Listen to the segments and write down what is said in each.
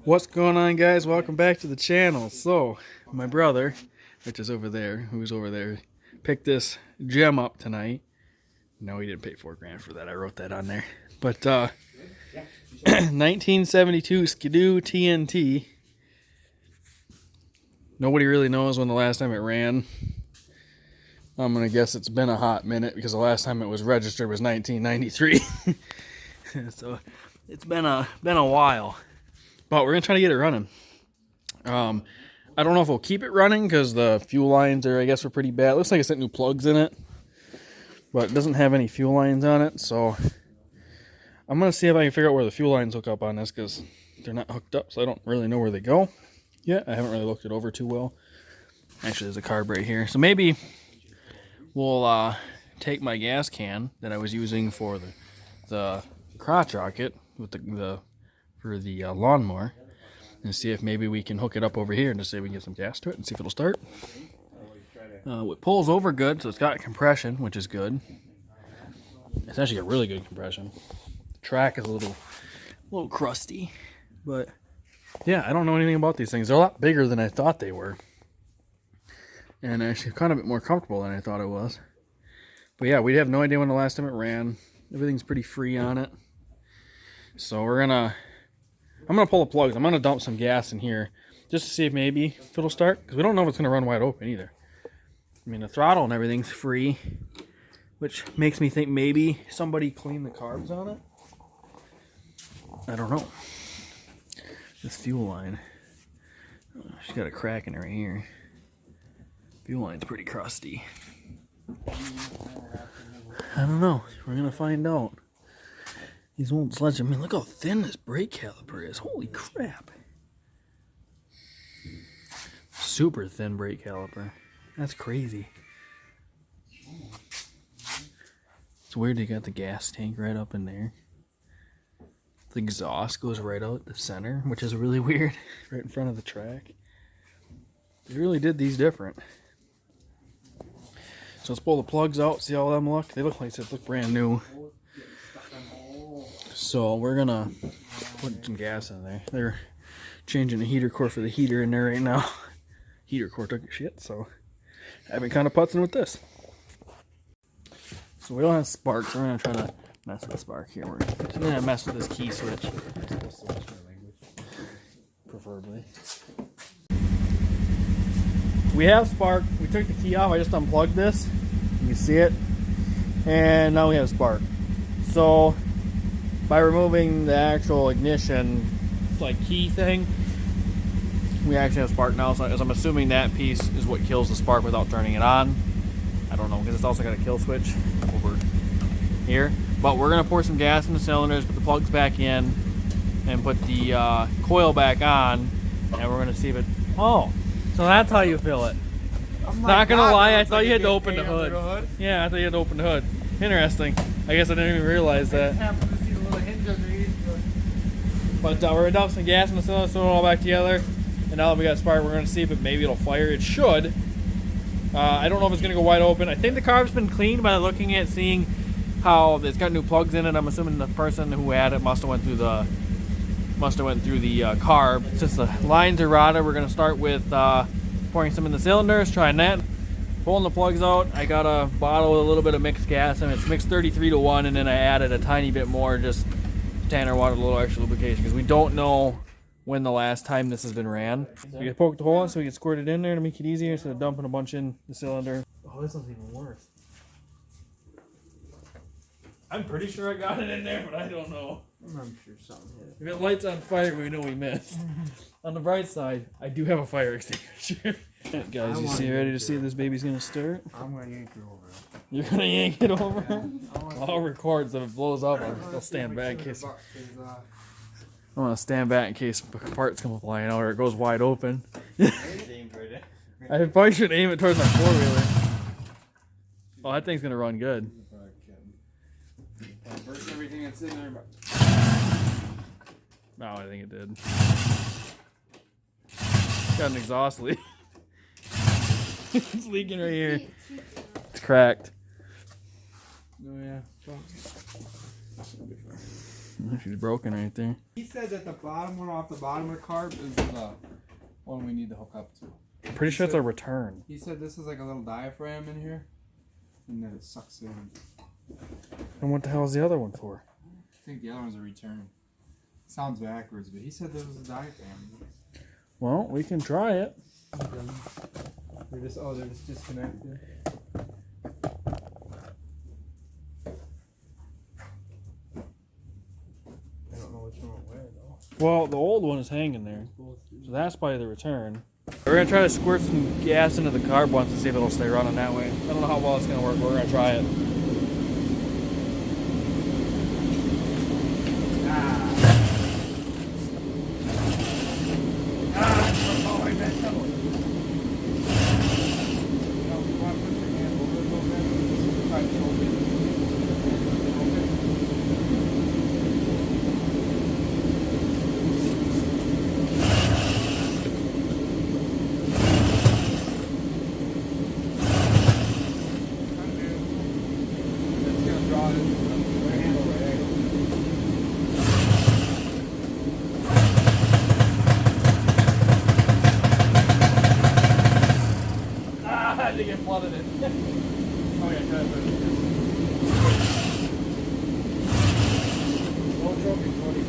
What's going on, guys? Welcome back to the channel. So my brother, which is over there, who's over there, picked this gem up tonight. No, he didn't pay $4,000 for that. I wrote that on there. But 1972 Skidoo TNT. Nobody really knows when the last time it ran. I'm gonna guess it's been a hot minute because the last time it was registered was 1993. So it's been a while. But we're gonna try to get it running. I don't know if we'll keep it running because the fuel lines are, I guess, are pretty bad. It looks like it's got new plugs in it, but it doesn't have any fuel lines on it. So I'm gonna see if I can figure out where the fuel lines hook up on this because they're not hooked up, so I don't really know where they go yet. I haven't really looked it over too well. Actually, there's a carb right here, so maybe we'll take my gas can that I was using for the crotch rocket with for the lawnmower and see if maybe we can hook it up over here and just see if we can get some gas to it and see if it'll start. It pulls over good, so it's got compression, which is good. It's actually got really good compression. The track is a little crusty, but yeah, I don't know anything about these things. They're a lot bigger than I thought they were, and actually kind of a bit more comfortable than I thought it was. But yeah, we have no idea when the last time it ran. Everything's pretty free on it, so I'm gonna pull the plugs. I'm gonna dump some gas in here just to see if maybe it'll start, because we don't know if it's gonna run wide open either. I mean, the throttle and everything's free, which makes me think maybe somebody cleaned the carbs on it. I don't know. This fuel line, she's got a crack in it right here. Fuel line's pretty crusty. I don't know. We're gonna find out. These won't sledge. I mean, look how thin this brake caliper is. Holy crap. Super thin brake caliper. That's crazy. It's weird they got the gas tank right up in there. The exhaust goes right out the center, which is really weird. Right in front of the track. They really did these different. So let's pull the plugs out, see how them look. They look like they look brand new. So we're gonna put some gas in there. They're changing the heater core for the heater in there right now. Heater core took a shit, so I've been kind of putzing with this. So we don't have sparks. We're gonna try to mess with the spark here. We're gonna mess with this key switch, preferably. We have spark. We took the key off. I just unplugged this. You can see it, and now we have spark. So by removing the actual ignition key thing, we actually have spark now. So as I'm assuming that piece is what kills the spark without turning it on. I don't know, because it's also got a kill switch over here. But we're gonna pour some gas in the cylinders, put the plugs back in, and put the coil back on, and we're gonna see if it. Oh, so that's how you fill it. Not gonna lie, I thought you had to open the hood. Yeah, I thought you had to open the hood. Interesting. I guess I didn't even realize that. But we're gonna dump some gas in the cylinder, throw it all back together, and now that we got spark, we're gonna see if maybe it'll fire. It should. I don't know if it's gonna go wide open. I think the carb's been cleaned by looking at seeing how it's got new plugs in it. I'm assuming the person who had it must have went through the carb. Since the lines are rotted, we're gonna start with pouring some in the cylinders, trying that. Pulling the plugs out, I got a bottle with a little bit of mixed gas, and it's mixed 33-1, and then I added a tiny bit more, just tanner water, a little extra lubrication, because we don't know when the last time this has been ran. So we can poke the hole in so we can squirt it in there to make it easier instead of dumping a bunch in the cylinder. Oh, this one's even worse. I'm pretty sure I got it in there, but I don't know. I'm sure something hit. If it lights on fire, we know we missed. On the bright side, I do have a fire extinguisher. Guys, you see, ready to see if this baby's gonna start? I'm gonna yank it over. You're gonna yank it over? I'll record, so if it blows up, I'll stand back in case. I want to stand back in case parts come flying out or it goes wide open. I probably should aim it towards my four-wheeler. Oh, that thing's gonna run good. Burst everything that's in there. No, I think it did. Got an exhaust leak. It's leaking right here. It's cracked. Oh yeah. She's broken right there. He said that the bottom one off the bottom of the carb is the one we need to hook up to. I'm pretty sure it's a return. He said this is like a little diaphragm in here, and then it sucks in. And what the hell is the other one for? I think the other one's a return. Sounds backwards, but he said there was a diaphragm. Well, we can try it. They're just disconnected. I don't know which one went where though. Well, the old one is hanging there. So that's probably the return. We're going to try to squirt some gas into the carb once and see if it'll stay running that way. I don't know how well it's going to work, but we're going to try it. I had to get flooded in. Oh yeah, try it. No trophy, buddy.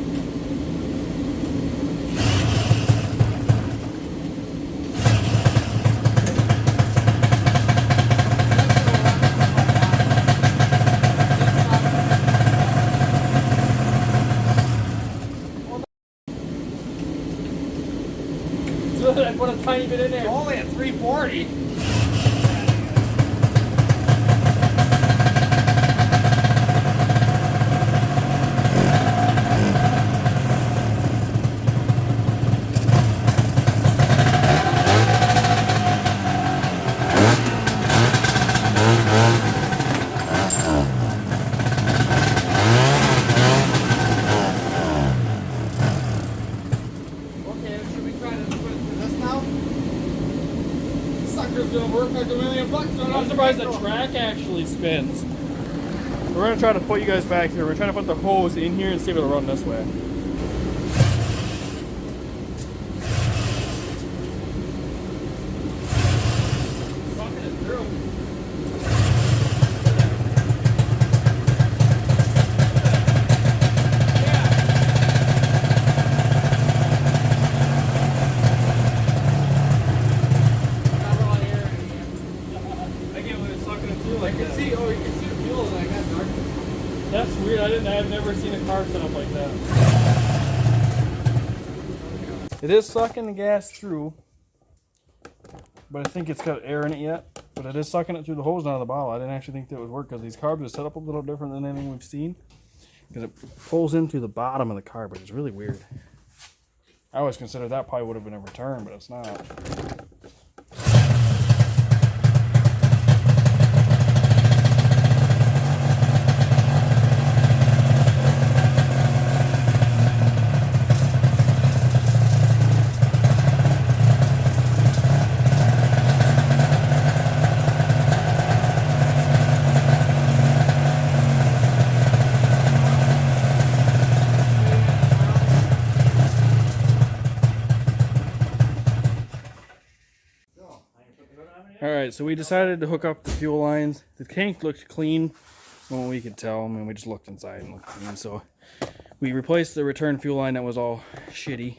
I put a tiny bit in there. Only at 340. Gonna work like $1 million. I'm surprised the track actually spins. We're gonna try to put you guys back here. We're trying to put the hose in here and see if it'll run this way. Sucking it through. That's weird. I've never seen a car set up like that. It is sucking the gas through, but I think it's got air in it yet. But it is sucking it through the hose out of the bottle. I didn't actually think that would work because these carbs are set up a little different than anything we've seen. Because it pulls into the bottom of the carb, which is really weird. I always considered that probably would have been a return, but it's not. Alright, so we decided to hook up the fuel lines. The tank looked clean from what we could tell. I mean, we just looked inside and looked clean. So we replaced the return fuel line that was all shitty.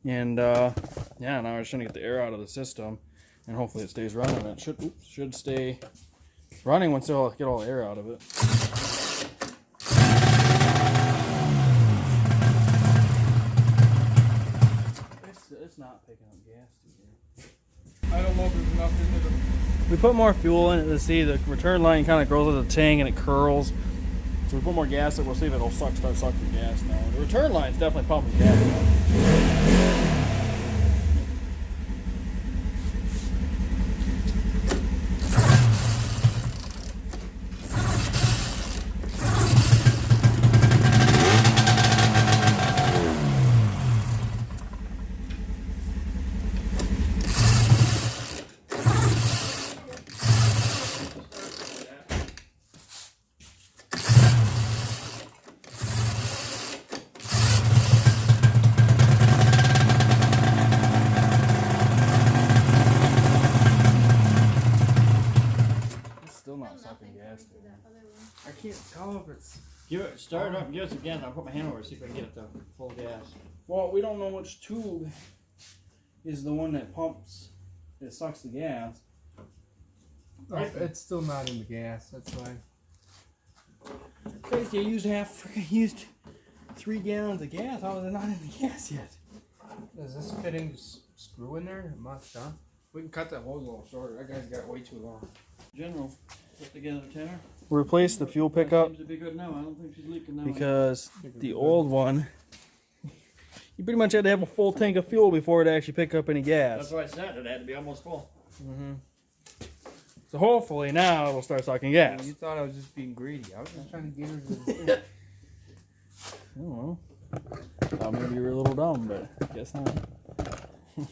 And yeah, now we're just trying to get the air out of the system. And hopefully it stays running. It should stay running once they'll get all the air out of it. It's not picking up gas. I don't know if there's enough in there. We put more fuel in it to see the return line kind of grows with the tank and it curls. So we put more gas in it. We'll see if it'll start sucking gas now. The return line's definitely pumping gas. can't tell if it's. Start it up and give us again. I'll put my hand over, see if I can get it to full gas. Well, we don't know which tube is the one that pumps, that sucks the gas. Oh, it's still not in the gas. That's why. Crazy, I used 3 gallons of gas. How is it not in the gas yet? Is this fitting screw in there? Much, huh? We can cut that hose a little shorter. That guy's got way too long. General, put together the tenor. Replace the fuel pickup Seems to be good now. I don't think she's leaking now. because the old one, you pretty much had to have a full tank of fuel before it actually pick up any gas. That's what I said. It had to be almost full. Mm-hmm. So hopefully now it'll start sucking gas. You thought I was just being greedy. I was just trying to get her to the thing. I don't know. Thought maybe you were a little dumb, but I guess not. Now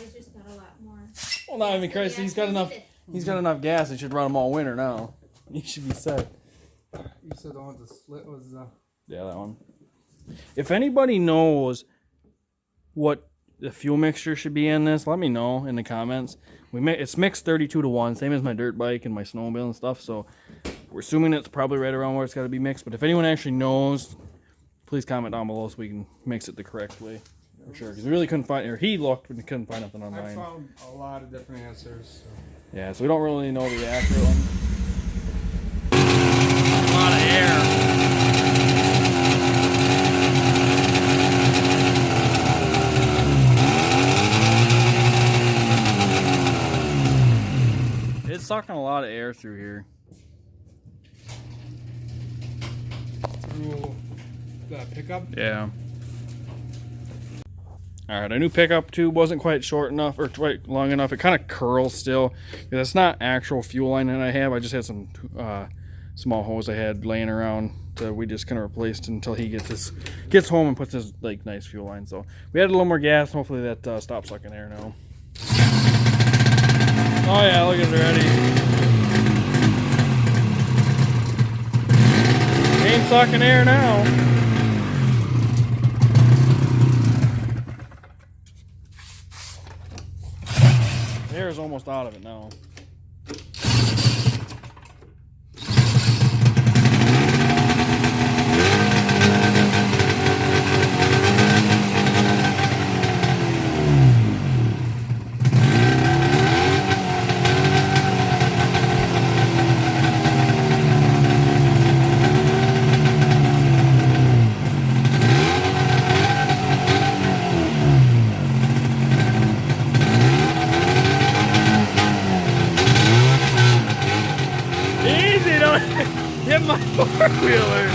he's just got a lot more. Well, not even Christ. He's got enough. He's got enough gas. He should run them all winter now. He should be set. You said the one with the slit was Yeah, that one. If anybody knows what the fuel mixture should be in this, let me know in the comments. It's mixed 32-to-1, same as my dirt bike and my snowmobile and stuff. So we're assuming it's probably right around where it's got to be mixed. But if anyone actually knows, please comment down below so we can mix it the correct way. For sure, because we really couldn't find, or he looked, but he couldn't find nothing I online. found a lot of different answers. So. Yeah, so we don't really know the accurate one. A lot of air. It's sucking a lot of air through here. Through the pickup? Yeah. Alright, I knew pickup tube wasn't quite short enough or quite long enough. It kind of curls still. It's not actual fuel line that I have. I just had some small hose I had laying around that we just kind of replaced until he gets home and puts his like nice fuel line. So we had a little more gas. Hopefully that stops sucking air now. Oh yeah, look at it already. Ain't sucking air now. Air is almost out of it now. Hit my four-wheeler.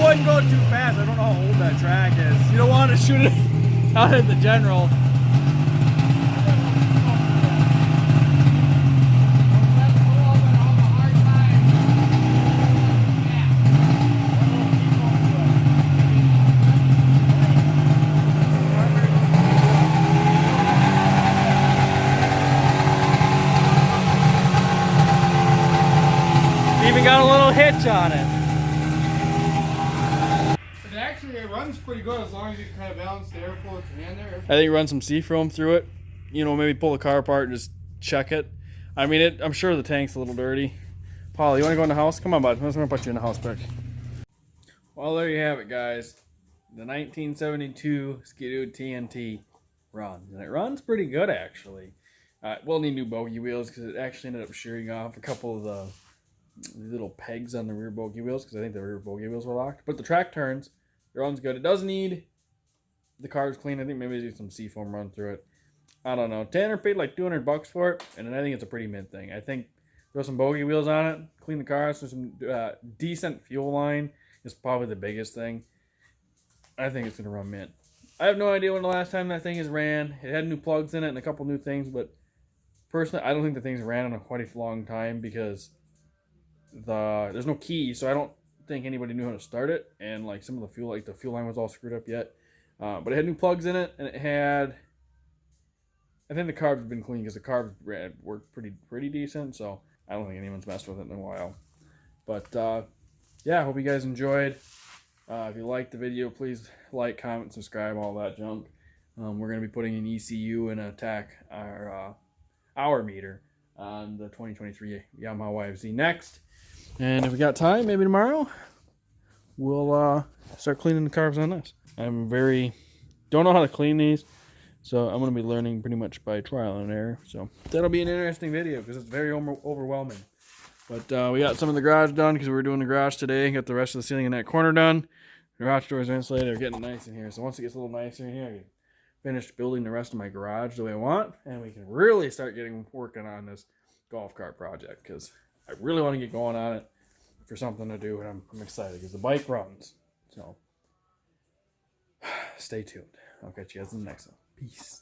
Wouldn't go too fast. I don't know how old that track is. You don't want to shoot it out at the general. Even got a little hitch on it. It runs pretty good as long as you can kind of balance the airflow with your hand there. I think run some Seafoam through it. You know, maybe pull the car apart and just check it. I mean, I'm sure the tank's a little dirty. Paul, you want to go in the house? Come on, bud. I'm just going to put you in the house quick. Well, there you have it, guys. The 1972 Skidoo TNT runs. And it runs pretty good, actually. We'll need new bogey wheels because it actually ended up shearing off a couple of the these little pegs on the rear bogey wheels because I think the rear bogey wheels were locked. But the track turns. It runs good. It does need the carbs clean. I think maybe do some seafoam run through it. I don't know. Tanner paid like $200 for it, and I think it's a pretty mid thing. I think throw some bogey wheels on it, clean the cars, so some decent fuel line is probably the biggest thing. I think it's gonna run mint. I have no idea when the last time that thing has ran. It had new plugs in it and a couple new things, but personally, I don't think the thing's ran in quite a long time because there's no key, so I don't think anybody knew how to start it. And like some of the fuel, like the fuel line was all screwed up yet. But it had new plugs in it, and it had. I think the carbs have been clean because the carbs worked pretty decent. So I don't think anyone's messed with it in a while. But yeah, I hope you guys enjoyed. If you liked the video, please like, comment, subscribe, all that junk. We're going to be putting an ECU and attack our hour meter on the 2023 Yamaha YFZ next. And if we got time, maybe tomorrow, we'll start cleaning the carbs on this. Don't know how to clean these, so I'm going to be learning pretty much by trial and error. So that'll be an interesting video because it's very overwhelming. But we got some of the garage done because we were doing the garage today. Got the rest of the ceiling in that corner done. The garage doors are insulated. They're getting nice in here. So once it gets a little nicer in here, I can finish building the rest of my garage the way I want. And we can really start working on this golf cart project because I really want to get going on it for something to do. And I'm excited because the bike runs. So stay tuned. I'll catch you guys in the next one. Peace.